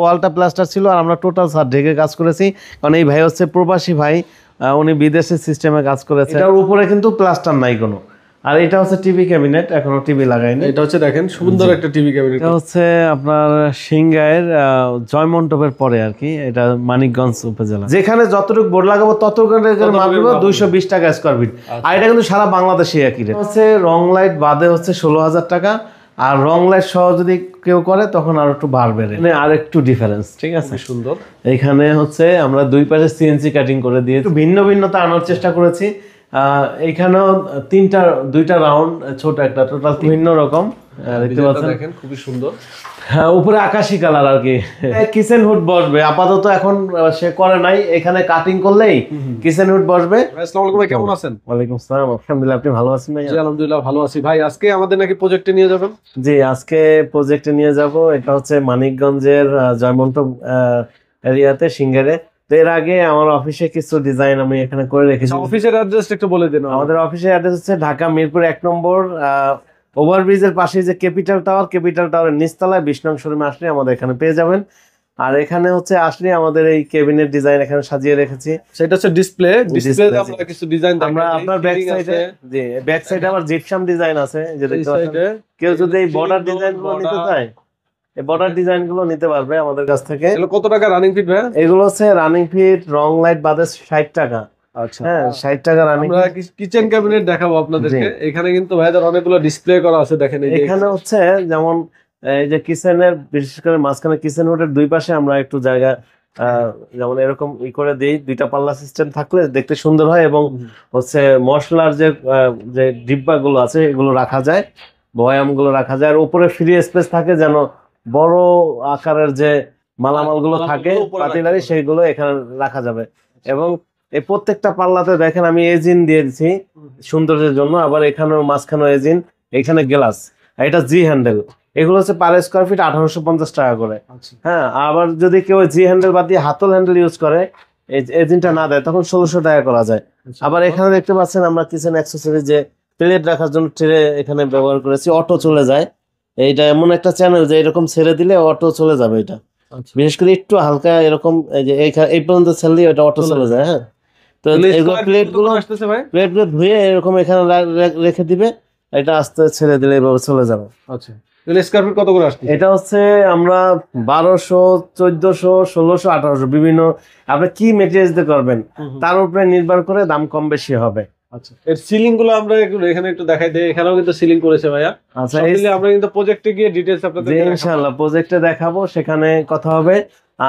ওয়ালটা প্লাস্টার ছিল আর আমরা টোটাল ছাদ ঢেকে কাজ করেছি, কারণ এই ভাই হচ্ছে প্রবাসী ভাই, উনি বিদেশের সিস্টেমে কাজ করেছে। এটার উপরে কিন্তু প্লাস্টার নাই কোনো। আর এটা হচ্ছে টিভি ক্যাবিনেট, এখনো টিভি লাগাইনি। এটা হচ্ছে দেখেন সুন্দর একটা টিভি ক্যাবিনেট। এটা হচ্ছে আপনার সিংগাইয়ের জয়মন্টপের পরে আর কি, এটা মানিকগঞ্জ উপজেলা। যেখানে যতটুকু বোর্ড লাগাবো ততটুকু মাপবো 220 টাকা স্কোয়ার ফিট। আর এটা কিন্তু সারা বাংলাদেশে একই রেট। হচ্ছে রং লাইট বাদে হচ্ছে 16,000 টাকা, আর রং লাইট সহ যদি কেউ করে তখন আর একটু বাড়বে, আর একটু ডিফারেন্স। ঠিক আছে, সুন্দর। এখানে হচ্ছে আমরা দুই পাশে সিএনসি কাটিং করে দিয়ে একটু ভিন্ন ভিন্নতা আনার চেষ্টা করেছি। এইখানেও দুইটা রাউন্ড, ছোট একটা, টোটাল ভিন্ন রকম দেখতে পাচ্ছেন, দেখেন খুবই সুন্দর। হ্যাঁ, উপরে আকাশি কালার আর কি। কিচেন হুড বসবে, আপাতত এখন সে করে নাই, এখানে কাটিং করলেই কিচেন হুড বসবে। আসসালামু আলাইকুম ভাই, কেমন আছেন? ওয়ালাইকুম আসসালাম, আলহামদুলিল্লাহ, আপনি ভালো আছেন ভাই? জি আলহামদুলিল্লাহ ভালো আছি ভাই। আজকে আমাদের নাকি প্রজেক্টে নিয়ে যাবেন? জি, আজকে প্রজেক্টে নিয়ে যাব। এটা হচ্ছে মানিকগঞ্জের জয়মন্টপ এরিয়াতে, সিঙ্গারে। এর আগে আমার অফিসে কিছু ডিজাইন আমি এখানে করে রেখেছি। অফিসের অ্যাড্রেসটা একটু বলে দিন। আমাদের অফিসের অ্যাড্রেস হচ্ছে ঢাকা মিরপুর 1 নম্বর ওভারব্রিজের পাশে যে ক্যাপিটাল টাওয়ারের নিচতলায় 20 নং শোরুমে আসলে আমাদের এখানে পেয়ে যাবেন। আর এখানে হচ্ছে আসলে আমাদের এই ক্যাবিনেট ডিজাইন এখানে সাজিয়ে রেখেছি। সেটা হচ্ছে ডিসপ্লেতে আমরা কিছু ডিজাইন আমরা আপনার ব্যাক সাইডে, জি ব্যাক সাইডে আবার জিপসাম ডিজাইন আছে, যে দেখতে পাচ্ছেন। কেউ যদি এই বর্ডার ডিজাইনগুলো নিতে চায়, এই বর্ডার ডিজাইনগুলো নিতে পারবে আমাদের কাছ থেকে। এগুলো কত টাকা রানিং ফিট ভাই? এগুলো হচ্ছে রানিং ফিট রং লাইট বাদে 60 টাকা। আচ্ছা, হ্যাঁ 60 টাকা রানিং। আমরা কিচেন ক্যাবিনেট দেখাবো আপনাদেরকে। এখানে কিন্তু ভাইদের অনেকগুলো ডিসপ্লে করা আছে, দেখেন। এখানে হচ্ছে যেমন এই যে কিচেনের, বিশেষ করে মাঝখানে কিচেন রোডের দুই পাশে আমরা একটু জায়গা যেমন এরকম করে দিই, দুইটা পাল্লা সিস্টেম থাকলে দেখতে সুন্দর হয়। এবং হচ্ছে মশলার যে ডিব্বাগুলো আছে এগুলো রাখা যায়, বয়ামগুলো রাখা যায়। আর উপরে ফ্রি স্পেস থাকে, যেন বড় আকারের যে মালামালগুলো থাকে পাতিলারি, সেইগুলো এখানে রাখা যাবে। এবং এই প্রত্যেকটা পাল্লাতে দেখেন আমি এজিন দিয়ে দিচ্ছি সৌন্দর্যের জন্য। আবার এখানেও মাঝখানে এজিন, এখানে গ্লাস, এটা জি হ্যান্ডেল। এগুলো হচ্ছে পার স্কোয়ার ফিট 1850 টাকা করে। হ্যাঁ, আবার যদি কেউ জি হ্যান্ডেল বাদ দিয়ে হাতল হ্যান্ডেল ইউজ করে, এজিনটা না দেয়, তখন 1600 টাকা করা যায়। আবার এখানে দেখতে পাচ্ছেন আমরা কিচেন অ্যাক্সেসরি যে প্লেট রাখার জন্য ট্রে এখানে ব্যবহার করেছি, অটো চলে যায়। এইটা এমন একটা চ্যানেল যে এরকম ছেড়ে দিলে অটো চলে যাবে। এটা বিশেষ করে একটু হালকা এরকম এই পর্যন্ত ছেড়ে এটা অটো চলে যায়। হ্যাঁ, তো প্লেটগুলো ধুয়ে এরকম এখানে রেখে দিবে, এটা আস্তে ছেড়ে দিলে এভাবে চলে যাবে। আচ্ছা, স্কয়ার ফিট কত করে আসছে? এটা হচ্ছে আমরা 1200, 1400, 1600, 1800 বিভিন্ন, আপনি কি মেটেরিয়ালস দিয়ে করবেন তার উপরে নির্ভর করে দাম কম বেশি হবে। আচ্ছা, এর সিলিং গুলো আমরা এখানে একটু দেখাই দেই। এখানেও কিন্তু সিলিং করেছে ভাইয়া। আচ্ছা, আমরা কিন্তু প্রজেক্টে গিয়ে ডিটেইলস আপনাদের ইনশাআল্লাহ প্রজেক্টে দেখাবো, সেখানে কথা হবে।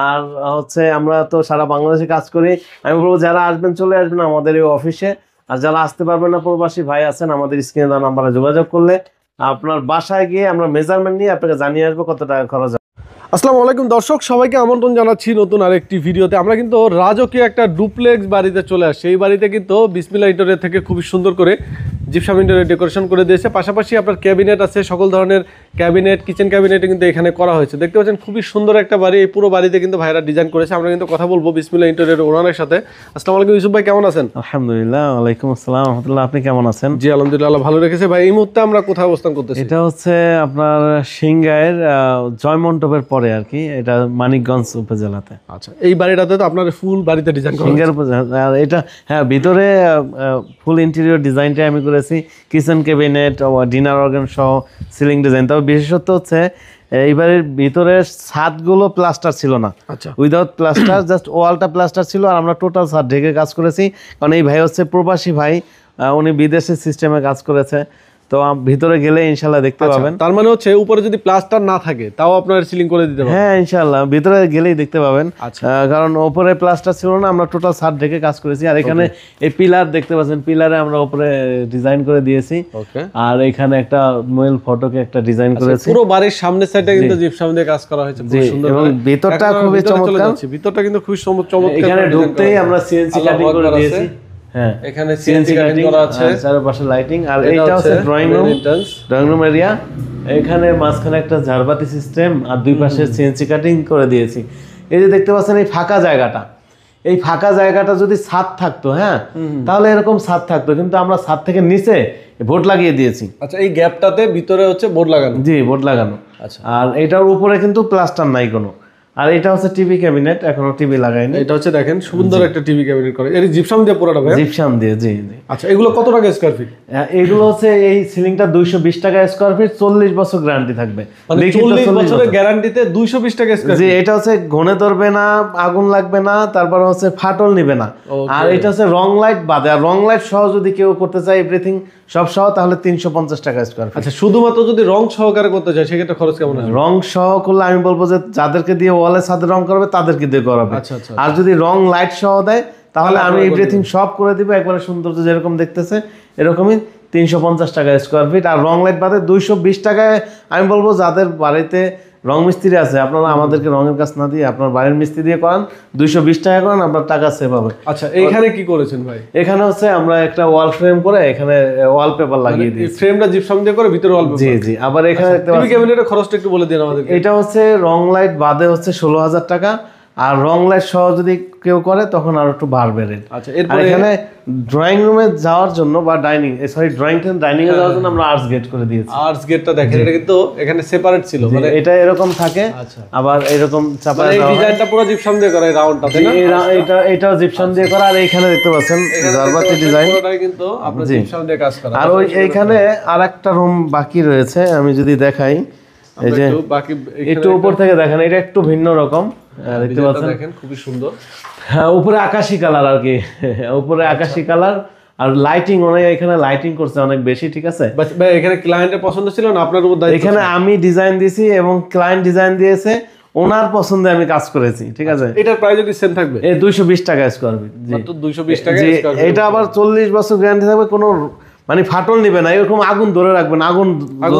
আর হচ্ছে আমরা তো সারা বাংলাদেশে কাজ করি। আমি বলবো যারা আসবেন চলে আসবেন আমাদের এই অফিসে। আর যারা আসতে পারবেন না, প্রবাসী ভাই আছেন, আমাদের স্ক্রিনে দেওয়া নাম্বারে যোগাযোগ করলে আপনার বাসায় গিয়ে আমরা মেজারমেন্ট নিয়ে আপনাকে জানিয়ে আসবো কত টাকা খরচ। আসসালামু আলাইকুম দর্শক, সবাইকে আমন্ত্রণ জানাচ্ছি নতুন আরেকটি ভিডিওতে। আমরা কিন্তু রাজকীয় একটা ডুপ্লেক্স বাড়িতে চলে আসছি। এই বাড়িতে কিন্তু বিসমিল্লাহ ইন্টেরিয়র থেকে খুবই সুন্দর করে জিপসাম ইন্টেরিয়র ডেকোরেশন করে দিয়েছে। পাশাপাশি আপনার ক্যাবিনেট আছে, সকল ধরনের ক্যাবিনেট, কিচেন ক্যাবিনেট কিন্তু এখানে করা হয়েছে। দেখতে পাচ্ছেন খুবই সুন্দর একটা বাড়ি। এই পুরো বাড়িতে কিন্তু ভাইরা ডিজাইন করেছে। আমরা কিন্তু কথা বলবো বিসমিল্লাহ ইন্টেরিয়র ওনারের সাথে। আসসালামু আলাইকুম ইউসুফ ভাই, কেমন আছেন? আলহামদুলিল্লাহ। ওয়ালাইকুম আসসালাম রাহমাতুল্লাহ, আপনি কেমন আছেন? জি আলহামদুলিল্লাহ, ভালো রেখেছে ভাই। এই মুহূর্তে আমরা কোথায় অবস্থান করতেছি? এটা হচ্ছে আপনার সিংগাইয়ের জয়মন্টপের পরে আর কি, এটা মানিকগঞ্জ উপজেলাতে। আচ্ছা, এই বাড়িটাতে তো আপনার ফুল বাড়িতে ডিজাইন করা সিঙ্গার এটা, হ্যাঁ, ভিতরে ফুল ইন্টেরিয়র ডিজাইনটা আমি করেছি, কিচেন ক্যাবিনেট, ডিনার অর্গান সহ সিলিং ডিজাইন। তবে বিশেষত হচ্ছে এইবারের ভিতরে ছাদগুলো প্লাস্টার ছিল না। আচ্ছা, উইদাউট প্লাস্টার, জাস্ট ওয়ালটা প্লাস্টার ছিল। আর আমরা টোটাল ছাদ ঢেকে কাজ করেছি, কারণ এই ভাই হচ্ছে প্রবাসী ভাই, উনি বিদেশের সিস্টেমে কাজ করেছে। তো ভিতরে গেলে ইনশাল্লাহ দেখতে পাবেন। তার মানে হচ্ছে উপরে যদি প্লাস্টার না থাকে তাও আপনার সিলিং করে দিতে পারবেন। হ্যাঁ ইনশাল্লাহ, ভিতরে গেলেই দেখতে পাবেন। কারণ উপরে প্লাস্টার ছিল না, আমরা টোটাল ছাদ ঢেকে কাজ করেছি। আর এখানে এই পিলার দেখতে পাচ্ছেন, পিলারে আমরা উপরে ডিজাইন করে দিয়েছি। আর এখানে একটা ময়ূর ফটোকে একটা ডিজাইন করেছি। পুরো বাড়ির সামনের সাইডে কিন্তু জিপসাম দিয়ে কাজ করা হয়েছে, খুব সুন্দর। এবং ভিতরটা খুবই চমৎকার। ভিতরটা কিন্তু খুব চমৎকার। এখানে ঢুকতেই আমরা সিএনসি কাটিং করে দিয়েছি। হ্যাঁ, এখানে সিএনসি কাটিং করা আছে, চারপাশে লাইটিং। আর এটা হচ্ছে ড্রয়িং রুম এরিয়া। এখানে মাঝখানে একটা ঝাড়বাতি সিস্টেম, আর দুই পাশে সিএনসি কাটিং করে দিয়েছি। এই যে দেখতে পাচ্ছেন এই ফাঁকা জায়গাটা, এই ফাঁকা জায়গাটা যদি ছাদ থাকতো, হ্যাঁ, তাহলে এরকম ছাদ থাকতো, কিন্তু আমরা ছাদ থেকে নিচে বোর্ড লাগিয়ে দিয়েছি। আচ্ছা, এই গ্যাপটাতে ভিতরে হচ্ছে বোর্ড লাগানো? জি, বোর্ড লাগানো। আচ্ছা, আর এটার উপরে কিন্তু প্লাস্টার নাই কোনো। আর এটা হচ্ছে টিভি ক্যাবিনেট, এখনো টিভি লাগাইনি। এটা হচ্ছে দেখেন সুন্দর একটা টিভি ক্যাবিনেট করে, এর জিপসাম দিয়ে পুরোটা ভাই? জিপসাম দিয়ে, জি জি। আচ্ছা, এগুলো কত টাকা স্কয়ার ফিট? এগুলো হচ্ছে এই সিলিংটা 220 টাকা স্কয়ার ফিট, 40 বছর গ্যারান্টি থাকবে। মানে 40 বছরের গ্যারান্টিতে 220 টাকা স্কয়ার জি, ফিট। এটা হচ্ছে ঘনে ধরবে না, আগুন লাগবে না, তারপর হচ্ছে ফাটল নিবে না। আর এটা হচ্ছে রং লাইট বাদে, আর রং লাইট সহ যদি কেউ করতে চায় এভরিথিং সব সহ, তাহলে 350 টাকা স্কয়ার ফিট। আচ্ছা, শুধুমাত্র যদি রং সহকারে করতে চায় সেক্ষেত্রে খরচ কেমন আসবে? রং সহ করলে আমি বলবো যে যাদেরকে দিয়ে ওয়ালে ছাদে রং করবে তাদেরকে দিয়ে করাবে। আচ্ছা আচ্ছা। আর যদি রং লাইট সহ দেয় তাহলে আমি এভরিথিং সব করে দিব, একবারে সৌন্দর্য যেরকম দেখতেছে এরকমই 350 টাকা স্কয়ার ফিট। আর রং লাইট বাদে 220 টাকায় আমি বলবো যাদের বাড়িতে রং মিস্ত্রি আছে আপনারা আমাদেরকে রঙের কাজ না দিয়ে আপনার বাড়ির মিস্ত্রি দিয়ে করান, 220 টাকা করেন, আপনার টাকা সেভ হবে। আচ্ছা, এইখানে কি করেছেন ভাই? এখানে হচ্ছে আমরা একটা ওয়াল ফ্রেম করে এখানে ওয়ালপেপার লাগিয়ে দিয়েছি। ফ্রেমটা জিপসাম দিয়ে করে ভিতরে ওয়ালপেপার? জি জি। আবার এখানে দেখতে টিভি ক্যাবিনেটের খরচটা একটু বলে দিন আমাদের। এটা হচ্ছে রং লাইট বাদে হচ্ছে 16,000 টাকা, আর রং লাইট সহ যদি কেউ করে তখন আর একটু বাড়বে রেট। আচ্ছা, আর এখানে ড্রয়িং রুমে যাওয়ার জন্য বা ডাইনিং ডাইনিং এ যাওয়ার জন্য আমরা আর্টস গেট করে দিয়েছি। আর্টস গেটটা দেখেন, এটা কিন্তু এখানে সেপারেট ছিল, মানে এটা এরকম থাকে। আচ্ছা, আবার এরকম চাপা এই ডিজাইনটা পুরো জিপসাম দিয়ে করা, এই রাউন্ডটা তাই না? এটাও জিপসাম দিয়ে করা। আর এইখানে দেখতে পাচ্ছেন জারবাতি ডিজাইন, পুরোটাই কিন্তু আপনার জিপসাম দিয়ে কাজ করা। আর ওই এইখানে আরেকটা রুম বাকি রয়েছে, আমি যদি দেখাই, এই যে বাকি একটু উপর থেকে দেখেন, এটা একটু ভিন্ন রকম দেখতে পাচ্ছেন, দেখেন খুবই সুন্দর। হ্যাঁ, উপরে আকাশি কালার আর কি, উপরে আকাশি কালার। আর লাইটিং অনেক, এখানে লাইটিং করছে অনেক বেশি, ঠিক আছে। ভাই এখানে ক্লায়েন্টের পছন্দ ছিল না আপনার উপর দায়িত্ব? এখানে আমি ডিজাইন দিয়েছি এবং ক্লায়েন্ট ডিজাইন দিয়েছে, ওনার পছন্দে আমি কাজ করেছি, ঠিক আছে। এটার প্রাইস কি সেম থাকবে? এই 220 টাকা স্কয়ার ফিট। জি, মাত্র 220 টাকা জি, স্কয়ার ফিট। এটা আবার 40 বছর গ্যারান্টি থাকবে, কোনো মানে ফাটল নিবে না, এরকম আগুন ধরে রাখবেন, আগুন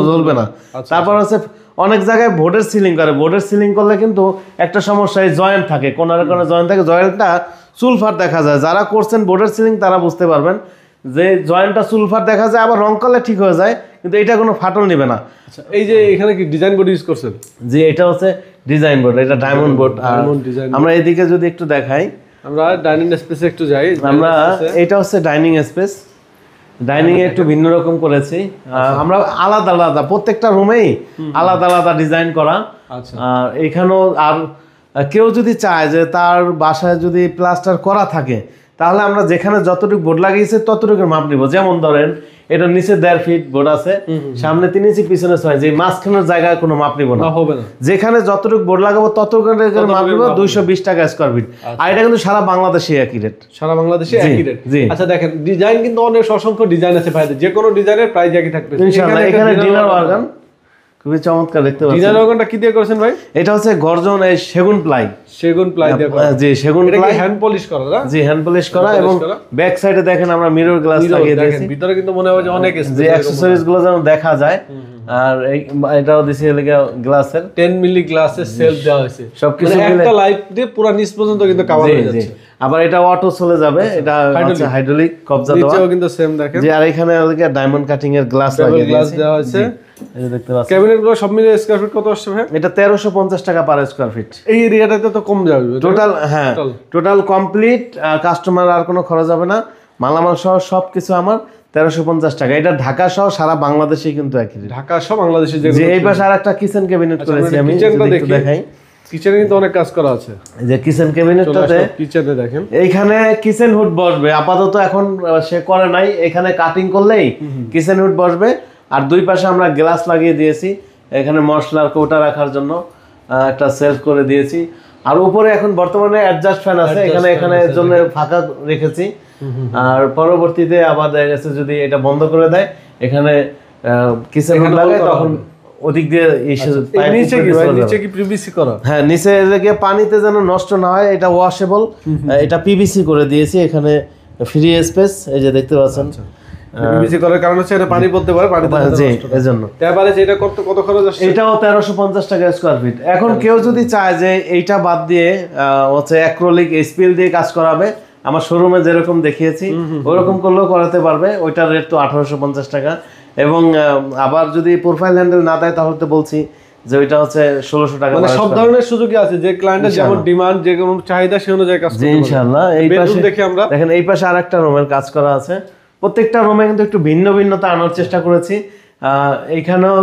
জ্বলবে না। তারপর হচ্ছে অনেক জায়গায় বোর্ডের সিলিং করে, বোর্ডের সিলিং করলে কিন্তু একটা সমস্যা, এই জয়েন্ট থাকে, কোনারে কোনারে জয়েন্ট থাকে, জয়েন্টটা চুলফাট দেখা যায়। যারা করছেন বোর্ডের সিলিং তারা বুঝতে পারবেন যে জয়েন্টটা চুলফাট দেখা যায়, আবার রং করলে ঠিক হয়ে যায়, কিন্তু এটা কোনো ফাটল নেবে না। আচ্ছা, এই যে এখানে কি ডিজাইন বোর্ড ইউজ করছেন? জি, এটা হচ্ছে ডিজাইন বোর্ড, এটা ডায়মন্ড বোর্ড। আমরা এদিকে যদি একটু দেখাই, আমরা ডাইনিং স্পেসে একটু যাই। আমরা এটা হচ্ছে ডাইনিং স্পেস, ডাইনিং এ একটু ভিন্ন রকম করেছি আমরা, আলাদা আলাদা প্রত্যেকটা রুমেই আলাদা আলাদা ডিজাইন করা। আচ্ছা, আর এখানেও আর কেউ যদি চায় যে তার বাসায় যদি প্লাস্টার করা থাকে, তাহলে আমরা যেখানে যতটুকু বোর্ড লাগিয়েছে ততটুকু মাপ নিব। যেমন ধরেন এটা নিচে 1.5 ফিট বোর্ড আছে, সামনে 3 ইঞ্চি, পিছনে 6 ইঞ্চি, মাঝখানের জায়গায় কোনো মাপ নিব না, হবে না। যেখানে যতটুকু বোর্ড লাগাবো ততটুকু মাপ নিব, 220 টাকা স্কয়ার ফিট। আর এটা কিন্তু সারা বাংলাদেশে একই রেট, সারা বাংলাদেশে একই রেট। আচ্ছা, দেখেন ডিজাইন কিন্তু অনেক অসংখ্য ডিজাইন আছে ভাই, যে কোনো ডিজাইনের প্রাইস একই থাকবে ইনশাআল্লাহ। এখানে ডিনার ওয়ার্গান খুবই চমৎকার দেখতে পাচ্ছেন। ডিজাইন ওয়ার্গানটা কি দিয়ে করেছেন ভাই? এটা হচ্ছে গর্জন এই সেগুন প্লাই, সেগুন প্লাই দিয়ে করা। জি, সেগুন প্লাই, হ্যান্ড পলিশ করা না? জি, হ্যান্ড পলিশ করা। এবং ব্যাক সাইডে দেখেন আমরা মিরর গ্লাস লাগিয়ে দিয়েছি, ভিতরে কিন্তু মনে হয় যে অনেক যে অ্যাকসেসরিজ গুলো যেন দেখা যায়। আর এটাও দিছি এলাকা গ্লাসের 10 মিলি গ্লাসের সেলফ দেওয়া হয়েছে, সবকিছু মানে একটা লাইট দিয়ে পুরো নিচ পর্যন্ত কিন্তু কভার হয়ে যাচ্ছে। আবার এটা অটো চলে যাবে, এটা হচ্ছে হাইড্রোলিক কবজা দেওয়া, নিচেও কিন্তু সেম দেখেন। জি, আর এখানে এলাকা ডায়মন্ড কাটিং এর গ্লাস লাগিয়ে গ্লাস দিয়েছি, দেওয়া হয়েছে। এই যে দেখতে পাচ্ছেন। ক্যাবিনেট গুলো সব মিলিয়ে স্কয়ার ফিট কত আসছে ভাই? এটা 1350 টাকা পার স্কয়ার ফিট। এই এরিয়াটাতে তো কম যাবে টোটাল, হ্যাঁ টোটাল কমপ্লিট, কাস্টমার আর কোনো খরচ হবে না, মালামাল সহ সবকিছু আমার 1350 টাকা। এটা ঢাকা সহ সারা বাংলাদেশে কিন্তু একই রেট। ঢাকা সহ বাংলাদেশে যে এই পাশে আরেকটা কিচেন ক্যাবিনেট করেছি আমি, যদি একটু দেখাই। কিচেনে কিন্তু অনেক কাজ করা আছে, এই যে কিচেন ক্যাবিনেটটাতে কিচেনে দেখেন এইখানে কিচেন হুড বসবে, আপাতত এখন সে করে নাই, এখানে কাটিং করলেই কিচেন হুড বসবে। আর দুই পাশে আমরা গ্লাস লাগিয়ে দিয়েছি, এখানে মশলার কৌটা রাখার জন্য একটা সেলফ করে দিয়েছি। আর উপরে এখন বর্তমানে অ্যাডজাস্ট ফ্যান আছে, এখানে এর জন্য ফাঁকা রেখেছি। আর পরবর্তীতে আবার দেখা গেছে যদি এটা বন্ধ করে দেয়, এখানে কিচেন হুড লাগায়, তখন ওদিক দিয়ে নিচে কি পিভিসি করা? হ্যাঁ, নিচে লেগে পানিতে যেন নষ্ট না হয়, এটা ওয়াশেবল, এটা পিভিসি করে দিয়েছি। এখানে ফ্রি স্পেস, এই যে দেখতে পাচ্ছেন, পিভিসি করার কারণে হচ্ছে এটা পানি পড়তে পারে, পানিতে জি, এজন্য। তারপরে এটা কত খরচ আসছে? এটাও 1350 টাকা স্কয়ার ফিট। এখন কেউ যদি চায় যে এইটা বাদ দিয়ে হচ্ছে অ্যাক্রিলিক স্পিল দিয়ে কাজ করাবে, আমার শোরুমে যেরকম দেখিয়েছি ওরকম করলেও করাতে পারবে। ওইটার রেট তো 1850 টাকা। এবং আবার যদি প্রোফাইল হ্যান্ডেল না দেয় তাহলে তো বলছি যে ওইটা হচ্ছে 1600 টাকা। মানে সব ধরনের সুযোগই আছে, যে ক্লায়েন্টের যেমন ডিমান্ড, যে কোনো চাহিদা সেই অনুযায়ী কাজ করতে পারবে ইনশাআল্লাহ। এই পাশে দেখি আমরা, দেখেন এই পাশে আরেকটা রুমের কাজ করা আছে। প্রত্যেকটা রুমে কিন্তু একটু ভিন্ন ভিন্নতা আনার চেষ্টা করেছি, এইখানেও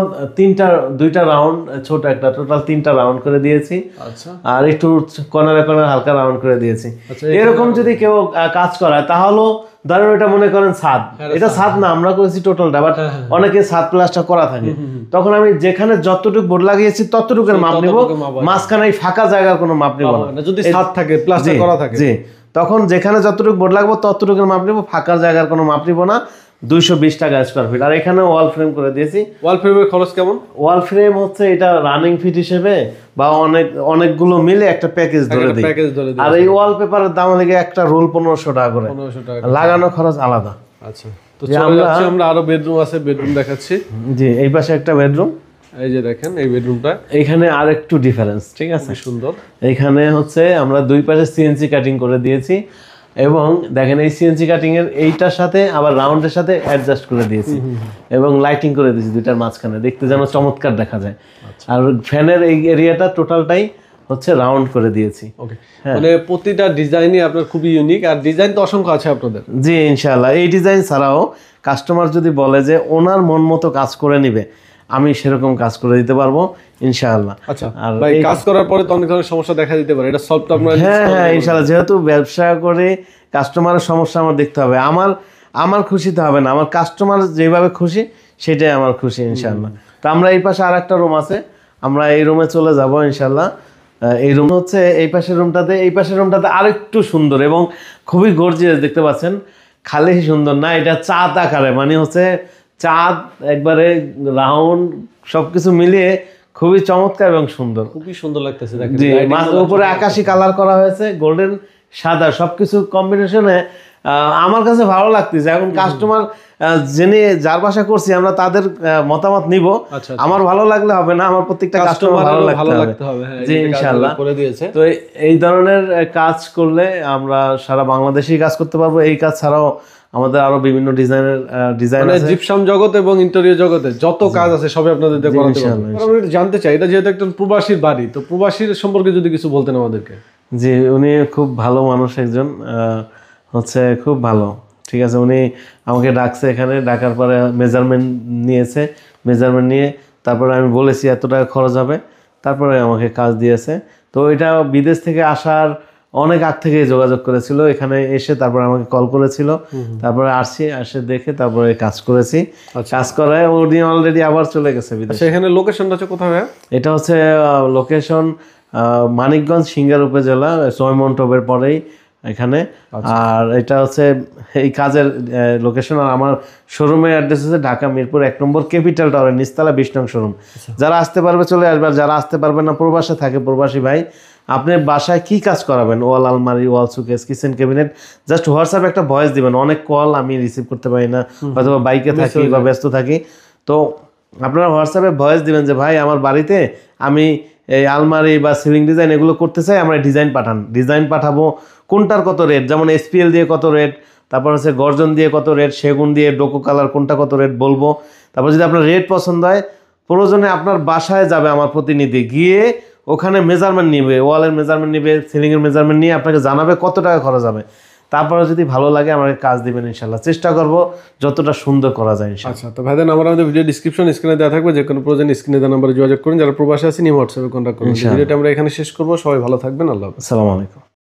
দুইটা রাউন্ড, ছোট একটা, টোটাল 3টা রাউন্ড করে দিয়েছি। আচ্ছা আর একটু কর্নারে কর্নারে হালকা রাউন্ড করে দিয়েছি। আচ্ছা, এরকম যদি কেউ কাজ করায় তাহলেও ধরেন এটা মনে করেন ছাদ, এটা ছাদ না, আমরা করেছি টোটালটা, বাট অনেকে ছাদ প্লাসটা করা থাকে, তখন আমি যেখানে যতটুকু বোর্ড লাগিয়েছি ততটুকুর মাপ নিব, মাঝখানে এই ফাঁকা জায়গার কোনো মাপ নিব না। যদি ছাদ থাকে প্লাস্টার করা থাকে, জি, তখন যেখানে যতটুকু বোর্ড লাগবে ততটুকুর মাপ নিব, ফাঁকা জায়গার কোনো মাপ নিব না। 220 টাকা স্কয়ার ফিট। আর এখানে ওয়াল ফ্রেম করে দিয়েছি। ওয়াল ফ্রেমের খরচ কেমন? ওয়াল ফ্রেম হচ্ছে এটা রানিং ফিট হিসেবে বা অনেকগুলো মিলে একটা প্যাকেজ ধরে দিই। আর এই ওয়ালপেপারের দাম লাগে একটা রোল 1500 টাকা করে, 1500 টাকা লাগানো খরচ আলাদা। আচ্ছা, তো চলে যাচ্ছি আমরা আরো বেডরুম আছে, বেডরুম দেখাচ্ছি। জি, এই পাশে একটা বেডরুম, এই যে দেখেন এই বেডরুমটা, এখানে আর একটু ডিফারেন্স, ঠিক আছে, সুন্দর। এখানে হচ্ছে আমরা দুই পাশে সিএনসি কাটিং করে দিয়েছি এবং দেখেন এই সিএনসি কাটিং এর এইটার সাথে আবার রাউন্ডের সাথে অ্যাডজাস্ট করে দিয়েছি এবং লাইটিং করে দিয়েছি দুইটার মাঝখানে, দেখতে যেন চমৎকার দেখা যায়। আর ফ্যানের এই এরিয়াটা টোটালটাই হচ্ছে রাউন্ড করে দিয়েছি। ওকে, মানে প্রতিটা ডিজাইনই আপনার খুবই ইউনিক, আর ডিজাইন তো অসংখ্য আছে আপনাদের। জি, ইনশাআল্লাহ। এই ডিজাইন ছাড়াও কাস্টমার যদি বলে যে ওনার মন মতো কাজ করে নিবে, আমি সেরকম কাজ করে দিতে পারবো ইনশাআল্লাহ। আচ্ছা, আর ভাই কাজ করার পরে তো অনেক ধরনের সমস্যা দেখা দিতে পারে, এটা সলভ তো আপনারা? হ্যাঁ ইনশাআল্লাহ, যেহেতু ব্যবসা করে কাস্টমারের সমস্যা আমার দেখতে হবে, আমার খুশিতে হবে না, আমার কাস্টমার যেভাবে খুশি সেটাই আমার খুশি ইনশাআল্লাহ। তো আমরা এই পাশে আরেকটা রুম আছে, আমরা এই রুমে চলে যাব ইনশাআল্লাহ। এই রুম হচ্ছে এই পাশের রুমটাতে আরেকটু সুন্দর এবং খুবই গর্জিয়াস, দেখতে পাচ্ছেন, খালি সুন্দর না, এটা চাঁদ আকারে, মানে হচ্ছে চাঁদ একবারে রাউন্ড, সবকিছু মিলিয়ে খুবই চমৎকার এবং সুন্দর, খুবই সুন্দর লাগতেছে দেখেন। জি, উপরে আকাশি কালার করা হয়েছে, গোল্ডেন সাদা, সবকিছু কম্বিনেশনে আমার কাছে ভালো লাগতেছে। এখন কাস্টমার জেনে যার বাসা করছি আমরা তাদের মতামত নিব, আমার ভালো লাগলে হবে না, আমার প্রত্যেকটা কাস্টমার ভালো লাগতে হবে। জি ইনশাআল্লাহ করে দিয়েছে। তো এই ধরনের কাজ করলে আমরা সারা বাংলাদেশেই কাজ করতে পারবো। এই কাজ ছাড়াও আমাদের আরো বিভিন্ন ডিজাইন আছে, জিপসাম জগৎ এবং ইন্টেরিয়র জগতে যত কাজ আছে সবই আপনাদের দিয়ে করাতে পারবো। আমরা জানতে চাই, এটা যেহেতু একটা প্রবাসীর বাড়ি, তো প্রবাসীর সম্পর্কে যদি কিছু বলতেন আমাদেরকে। জি, উনি খুব ভালো মানুষ একজন, হচ্ছে খুব ভালো, ঠিক আছে। উনি আমাকে ডাকছে, এখানে ডাকার পরে মেজারমেন্ট নিয়ে তারপরে আমি বলেছি এত টাকা খরচ হবে, তারপরে আমাকে কাজ দিয়েছে। তো এটা বিদেশ থেকে আসার অনেক আগ থেকে যোগাযোগ করেছিল, এখানে এসে তারপরে আমাকে কল করেছিল, তারপরে আসে দেখে তারপরে কাজ করেছি। কাজ করায় উনি অলরেডি আবার চলে গেছে বিদেশে। এখানে লোকেশনটা হচ্ছে কোথায়? এটা হচ্ছে লোকেশন মানিকগঞ্জ, সিঙ্গার উপজেলা, সয়মন্টপের পরেই এখানে। আর এটা হচ্ছে এই কাজের লোকেশন। আর আমার শোরুমের অ্যাড্রেস হচ্ছে ঢাকা মিরপুর 1 নম্বর ক্যাপিটাল টাওয়ারের নিচতলা 20 নং শোরুম। যারা আসতে পারবে চলে আসবে, আর যারা আসতে পারবে না, প্রবাসে থাকে প্রবাসী ভাই, আপনি বাসায় কি কাজ করাবেন, ওয়াল আলমারি, ওয়াল সুকেস, কিচেন ক্যাবিনেট, জাস্ট হোয়াটসঅ্যাপে একটা ভয়েস দিবেন। অনেক কল আমি রিসিভ করতে পারি না, হয়তো বাইকে থাকি বা ব্যস্ত থাকি, তো আপনারা হোয়াটসঅ্যাপে ভয়েস দিবেন যে ভাই আমার বাড়িতে আমি এই আলমারি বা সিলিং ডিজাইন এগুলো করতে চাই, আমরা ডিজাইন পাঠাবো, কোনটার কত রেট, যেমন এসপিএল দিয়ে কত রেট, তারপর হচ্ছে গর্জন দিয়ে কত রেট, সেগুন দিয়ে, ডোকো কালার কোনটা কত রেট বলবো। তারপর যদি আপনার রেট পছন্দ হয়, প্রয়োজনে আপনার বাসায় যাবে আমার প্রতিনিধি, গিয়ে ওখানে মেজারমেন্ট নিবে, ওয়ালের মেজারমেন্ট নিবে, সিলিংয়ের মেজারমেন্ট নিয়ে আপনাকে জানাবে কত টাকা খরচ হবে। তারপরে যদি ভালো লাগে আমাকে কাজ দিবেন ইনশাল্লাহ, চেষ্টা করবো যতটা সুন্দর করা যায় ইনশাল্লাহ। আচ্ছা, তো ভাইদের নাম্বার আমাদের ভিডিও ডিসক্রিপশন স্ক্রিনে দেওয়া থাকবে, যে কোনো প্রয়োজন স্ক্রিনে দেওয়া নাম্বারে যোগাযোগ করুন। যারা প্রবাসী আছেন হোয়াটসঅ্যাপে কন্ট্যাক্ট করুন। ভিডিওটা আমরা এখানে শেষ করবো, সবাই ভালো থাকবেন, আল্লাহ হাফেজ। আসসালামু আলাইকুম।